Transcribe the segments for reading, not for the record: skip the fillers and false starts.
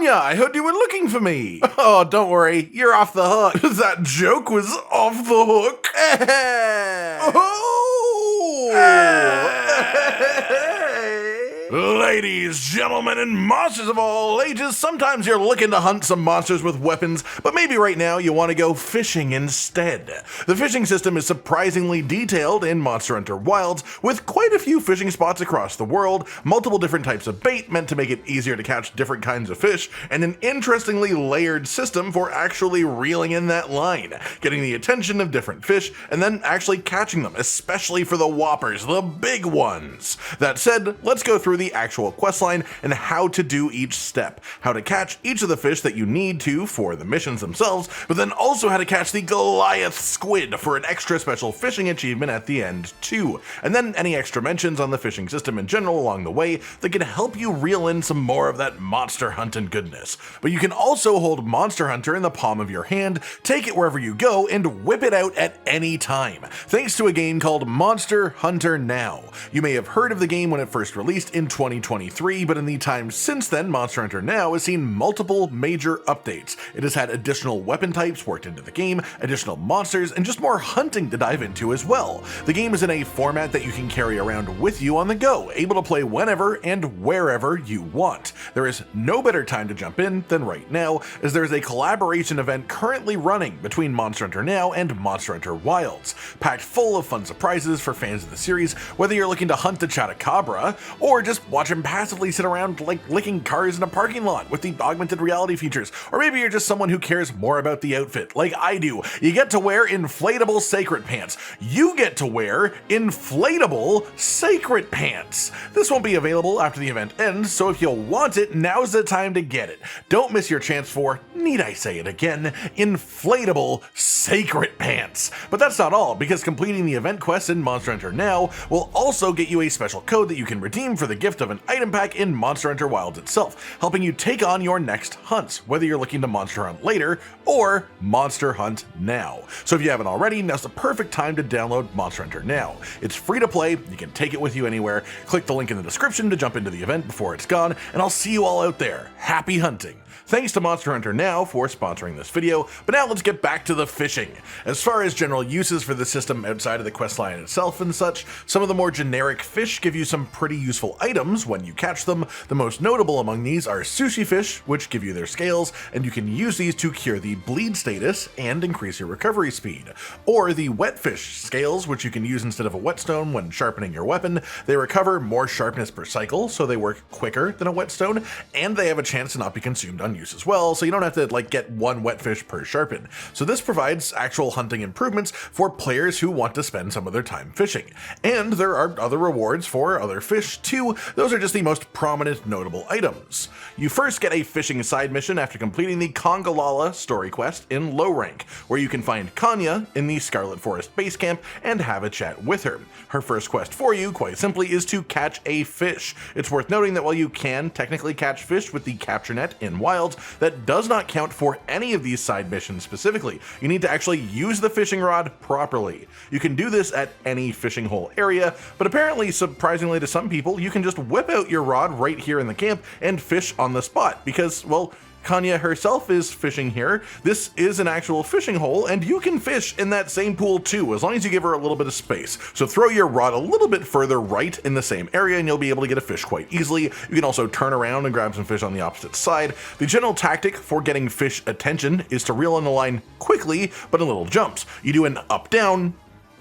Kanya, I heard you were looking for me. Oh, don't worry, you're off the hook. That joke was off the hook. Ladies, gentlemen, and monsters of all ages, sometimes you're looking to hunt some monsters with weapons, but maybe right now you want to go fishing instead. The fishing system is surprisingly detailed in Monster Hunter Wilds, with quite a few fishing spots across the world, multiple different types of bait meant to make it easier to catch different kinds of fish, and an interestingly layered system for actually reeling in that line, getting the attention of different fish, and then actually catching them, especially for the Whoppers, the big ones. That said, let's go through the actual questline and how to do each step, how to catch each of the fish that you need to for the missions themselves, but then also how to catch the Goliath Squid for an extra special fishing achievement at the end too, and then any extra mentions on the fishing system in general along the way that can help you reel in some more of that monster hunting goodness. But you can also hold Monster Hunter in the palm of your hand, take it wherever you go, and whip it out at any time, thanks to a game called Monster Hunter Now. You may have heard of the game when it first released in 2023, but in the time since then, Monster Hunter Now has seen multiple major updates. It has had additional weapon types worked into the game, additional monsters, and just more hunting to dive into as well. The game is in a format that you can carry around with you on the go, able to play whenever and wherever you want. There is no better time to jump in than right now, as there is a collaboration event currently running between Monster Hunter Now and Monster Hunter Wilds, packed full of fun surprises for fans of the series, whether you're looking to hunt the Chotacabra, or just watch him passively sit around like licking cars in a parking lot with the augmented reality features, or maybe you're just someone who cares more about the outfit, like I do. You get to wear inflatable seikret pants. You get to wear inflatable seikret pants. This won't be available after the event ends, so if you want it, now's the time to get it. Don't miss your chance for, need I say it again, inflatable seikret pants. But that's not all, because completing the event quests in Monster Hunter Now will also get you a special code that you can redeem for the gift of an item pack in Monster Hunter Wilds itself, helping you take on your next hunts, whether you're looking to monster hunt later or monster hunt now. So if you haven't already, now's the perfect time to download Monster Hunter Now. It's free to play, you can take it with you anywhere. Click the link in the description to jump into the event before it's gone, and I'll see you all out there. Happy hunting! Thanks to Monster Hunter Now for sponsoring this video, but now let's get back to the fishing. As far as general uses for the system outside of the questline itself and such, some of the more generic fish give you some pretty useful items when you catch them. The most notable among these are sushi fish, which give you their scales, and you can use these to cure the bleed status and increase your recovery speed. Or the wetfish scales, which you can use instead of a whetstone when sharpening your weapon. They recover more sharpness per cycle, so they work quicker than a whetstone, and they have a chance to not be consumed on use as well, so you don't have to get one wetfish per sharpen. So this provides actual hunting improvements for players who want to spend some of their time fishing. And there are other rewards for other fish too. Those are just the most prominent notable items. You first get a fishing side mission after completing the Kongolala story quest in low rank, where you can find Kanya in the Scarlet Forest base camp and have a chat with her. Her first quest for you, quite simply, is to catch a fish. It's worth noting that while you can technically catch fish with the capture net in Wilds, that does not count for any of these side missions specifically. You need to actually use the fishing rod properly. You can do this at any fishing hole area, but apparently, surprisingly to some people, you can just whip out your rod right here in the camp and fish on the spot because, well, Kanya herself is fishing here. This is an actual fishing hole, and you can fish in that same pool too, as long as you give her a little bit of space. So throw your rod a little bit further right in the same area, and you'll be able to get a fish quite easily. You can also turn around and grab some fish on the opposite side. The general tactic for getting fish attention is to reel in the line quickly, but in little jumps. You do an up-down,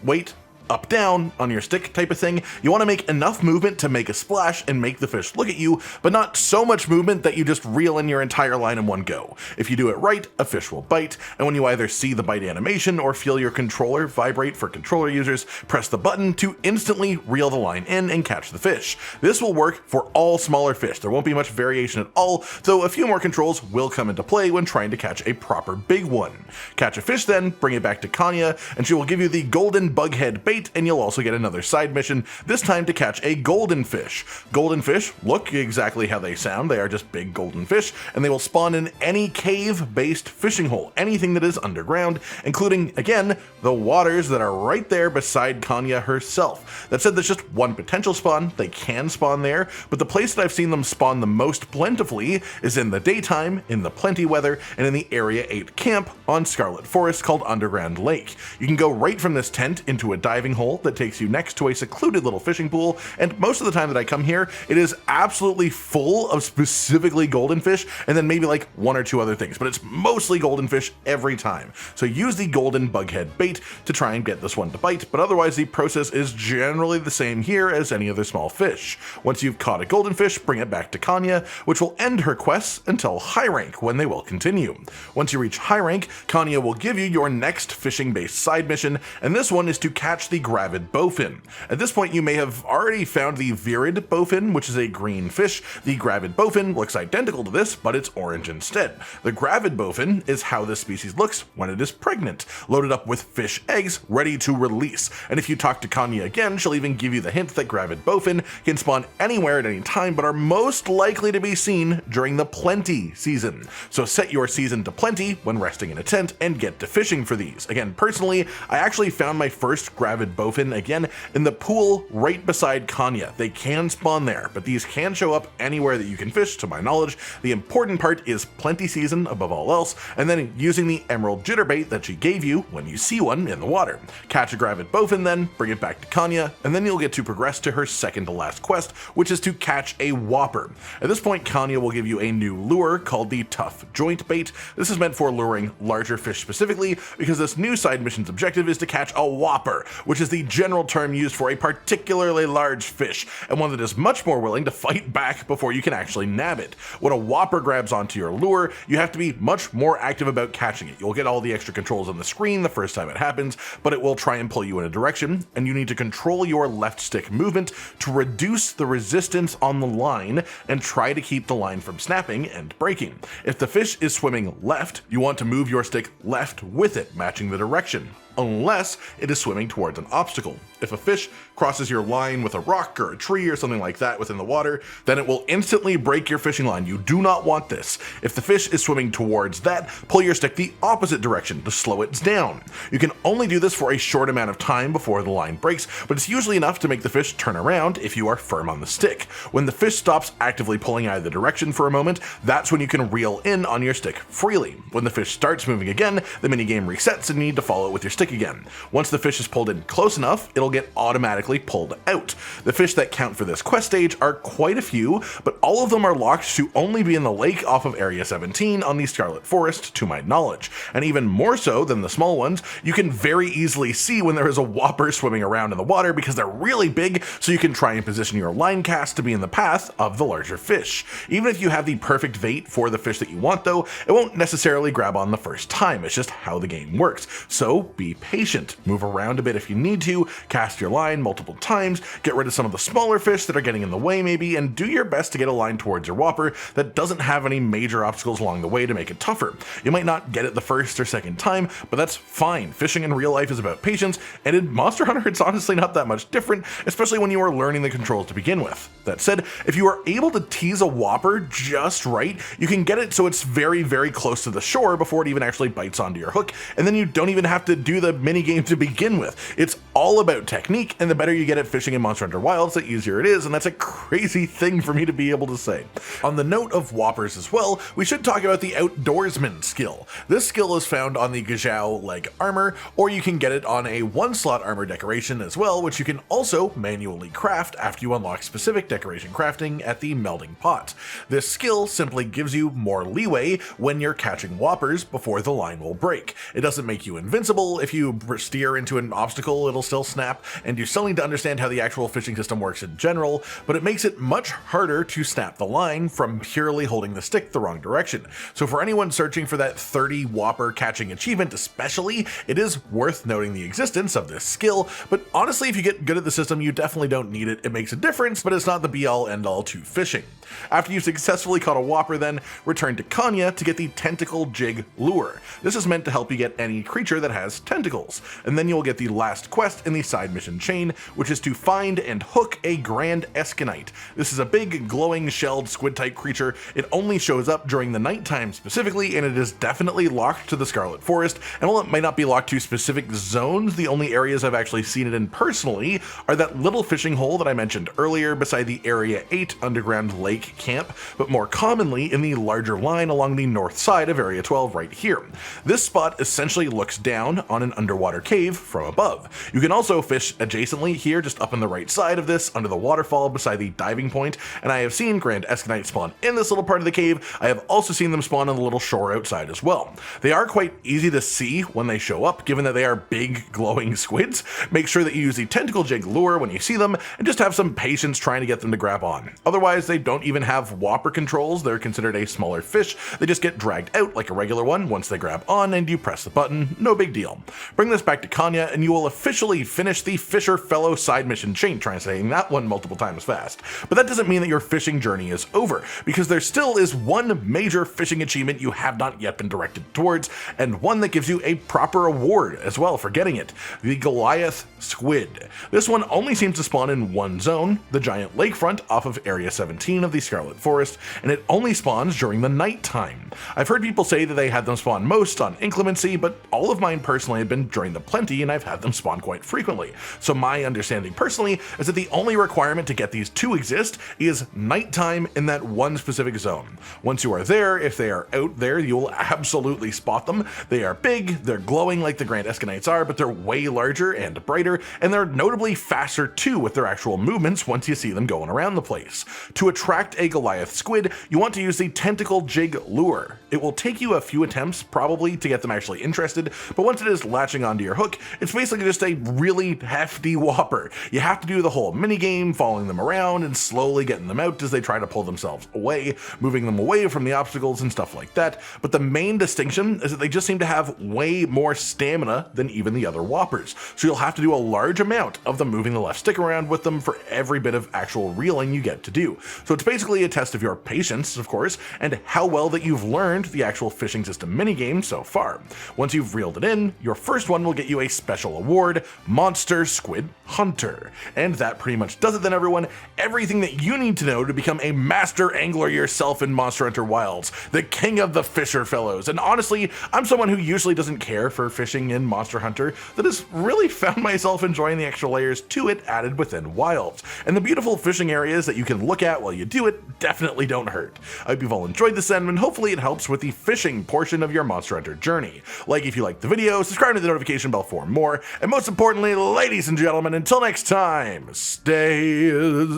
wait, up down on your stick type of thing. You want to make enough movement to make a splash and make the fish look at you, but not so much movement that you just reel in your entire line in one go. If you do it right, a fish will bite, and when you either see the bite animation or feel your controller vibrate for controller users, press the button to instantly reel the line in and catch the fish. This will work for all smaller fish. There won't be much variation at all, though a few more controls will come into play when trying to catch a proper big one. Catch a fish then, bring it back to Kanya, and she will give you the golden bughead bait bait, and you'll also get another side mission, this time to catch a golden fish. Golden fish look exactly how they sound. They are just big golden fish, and they will spawn in any cave-based fishing hole, anything that is underground, including, again, the waters that are right there beside Kanya herself. That said, there's just one potential spawn. They can spawn there, but the place that I've seen them spawn the most plentifully is in the daytime, in the plenty weather, and in the Area 8 camp on Scarlet Forest called Underground Lake. You can go right from this tent into a diving hole that takes you next to a secluded little fishing pool, and most of the time that I come here, it is absolutely full of specifically golden fish, and then maybe like one or two other things, but it's mostly golden fish every time. So use the golden bughead bait to try and get this one to bite, but otherwise the process is generally the same here as any other small fish. Once you've caught a golden fish, bring it back to Kanya, which will end her quests until high rank, when they will continue. Once you reach high rank, Kanya will give you your next fishing-based side mission, and this one is to catch the gravid bowfin. At this point, you may have already found the virid bowfin, which is a green fish. The gravid bowfin looks identical to this, but it's orange instead. The gravid bowfin is how this species looks when it is pregnant, loaded up with fish eggs ready to release. And if you talk to Kanya again, she'll even give you the hint that gravid bowfin can spawn anywhere at any time, but are most likely to be seen during the plenty season. So set your season to plenty when resting in a tent and get to fishing for these. Again, personally, I actually found my first gravid bowfin again in the pool right beside Kanya. They can spawn there, but these can show up anywhere that you can fish, to my knowledge. The important part is plenty season above all else, and then using the emerald jitterbait that she gave you when you see one in the water. Catch a gravid bowfin then, bring it back to Kanya, and then you'll get to progress to her second to last quest, which is to catch a whopper. At this point, Kanya will give you a new lure called the tough joint bait. This is meant for luring larger fish specifically, because this new side mission's objective is to catch a whopper, which is the general term used for a particularly large fish, and one that is much more willing to fight back before you can actually nab it. When a whopper grabs onto your lure, you have to be much more active about catching it. You'll get all the extra controls on the screen the first time it happens, but it will try and pull you in a direction, and you need to control your left stick movement to reduce the resistance on the line and try to keep the line from snapping and breaking. If the fish is swimming left, you want to move your stick left with it, matching the direction, unless it is swimming towards an obstacle. If a fish crosses your line with a rock or a tree or something like that within the water, then it will instantly break your fishing line. You do not want this. If the fish is swimming towards that, pull your stick the opposite direction to slow it down. You can only do this for a short amount of time before the line breaks, but it's usually enough to make the fish turn around if you are firm on the stick. When the fish stops actively pulling either direction for a moment, that's when you can reel in on your stick freely. When the fish starts moving again, the minigame resets and you need to follow it with your stick again. Once the fish is pulled in close enough, it'll get automatically pulled out. The fish that count for this quest stage are quite a few, but all of them are locked to only be in the lake off of Area 17 on the Scarlet Forest, to my knowledge. And even more so than the small ones, you can very easily see when there is a whopper swimming around in the water because they're really big, so you can try and position your line cast to be in the path of the larger fish. Even if you have the perfect bait for the fish that you want though, it won't necessarily grab on the first time. It's just how the game works. So be patient, move around a bit if you need to, cast your line multiple times, get rid of some of the smaller fish that are getting in the way maybe, and do your best to get a line towards your whopper that doesn't have any major obstacles along the way to make it tougher. You might not get it the first or second time, but that's fine. Fishing in real life is about patience, and in Monster Hunter it's honestly not that much different, especially when you are learning the controls to begin with. That said, if you are able to tease a whopper just right, you can get it so it's very, very close to the shore before it even actually bites onto your hook, and then you don't even have to do the minigame to begin with. It's all about technique, and the better you get at fishing in Monster Hunter Wilds, the easier it is, and that's a crazy thing for me to be able to say. On the note of whoppers as well, we should talk about the Outdoorsman Skill. This skill is found on the Gajau leg armor, or you can get it on a 1-slot armor decoration as well, which you can also manually craft after you unlock specific decoration crafting at the melding pot. This skill simply gives you more leeway when you're catching whoppers before the line will break. It doesn't make you invincible. If you steer into an obstacle, it'll still snap, and you still need to understand how the actual fishing system works in general, but it makes it much harder to snap the line from purely holding the stick the wrong direction. So for anyone searching for that 30 whopper catching achievement especially, it is worth noting the existence of this skill, but honestly if you get good at the system you definitely don't need it. It makes a difference, but it's not the be-all end-all to fishing. After you've successfully caught a whopper then, return to Kanya to get the tentacle jig lure. This is meant to help you get any creature that has tentacles. tentacles. And then you'll get the last quest in the side mission chain, which is to find and hook a grand Escunite. This is a big, glowing, shelled squid-type creature. It only shows up during the nighttime specifically, and it is definitely locked to the Scarlet Forest. And while it might not be locked to specific zones, the only areas I've actually seen it in personally are that little fishing hole that I mentioned earlier beside the Area 8 underground lake camp, but more commonly in the larger line along the north side of Area 12 right here. This spot essentially looks down on an underwater cave from above. You can also fish adjacently here, just up on the right side of this, under the waterfall beside the diving point, and I have seen grand Escunite spawn in this little part of the cave. I have also seen them spawn on the little shore outside as well. They are quite easy to see when they show up, given that they are big glowing squids. Make sure that you use the tentacle jig lure when you see them, and just have some patience trying to get them to grab on. Otherwise, they don't even have Whopper controls. They're considered a smaller fish. They just get dragged out like a regular one once they grab on and you press the button. No big deal. Bring this back to Kanya and you will officially finish the Fisher Fellow side mission chain. Trying to say that one multiple times fast. But that doesn't mean that your fishing journey is over, because there still is one major fishing achievement you have not yet been directed towards, and one that gives you a proper award as well for getting it: the Goliath Squid. This one only seems to spawn in one zone, the giant lakefront off of Area 17 of the Scarlet Forest, and it only spawns during the nighttime. I've heard people say that they had them spawn most on inclemency, but all of mine personally have been during the plenty, and I've had them spawn quite frequently. So my understanding personally is that the only requirement to get these to exist is nighttime in that one specific zone. Once you are there, if they are out there, you will absolutely spot them. They are big, they're glowing like the Grand Escunites are, but they're way larger and brighter, and they're notably faster too with their actual movements once you see them going around the place. To attract a Goliath Squid, you want to use the tentacle jig lure. It will take you a few attempts probably to get them actually interested, but once it is latching onto your hook, it's basically just a really hefty Whopper. You have to do the whole minigame, following them around and slowly getting them out as they try to pull themselves away, moving them away from the obstacles and stuff like that. But the main distinction is that they just seem to have way more stamina than even the other Whoppers. So you'll have to do a large amount of the moving the left stick around with them for every bit of actual reeling you get to do. So it's basically a test of your patience, of course, and how well that you've learned the actual fishing system minigame so far. Once you've reeled it in, your first one will get you a special award, Monster Squid Hunter. And that pretty much does it then, everyone. Everything that you need to know to become a master angler yourself in Monster Hunter Wilds, the king of the Fisher Fellows. And honestly, I'm someone who usually doesn't care for fishing in Monster Hunter that has really found myself enjoying the extra layers to it added within Wilds. And the beautiful fishing areas that you can look at while you do it definitely don't hurt. I hope you've all enjoyed this and hopefully it helps with the fishing portion of your Monster Hunter journey. Like if you liked the video, subscribe to the notification bell for more, and most importantly, ladies and gentlemen, until next time, stay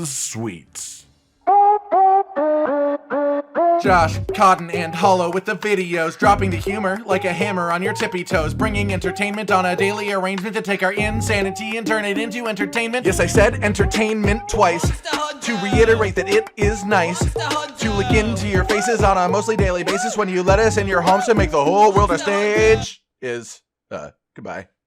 sweet. Josh, Cotton, and Hollow with the videos, dropping the humor like a hammer on your tippy toes, bringing entertainment on a daily arrangement to take our insanity and turn it into entertainment. Yes, I said entertainment twice, to reiterate that it is nice to look into your faces on a mostly daily basis when you let us in your homes to make the whole world a stage. Goodbye.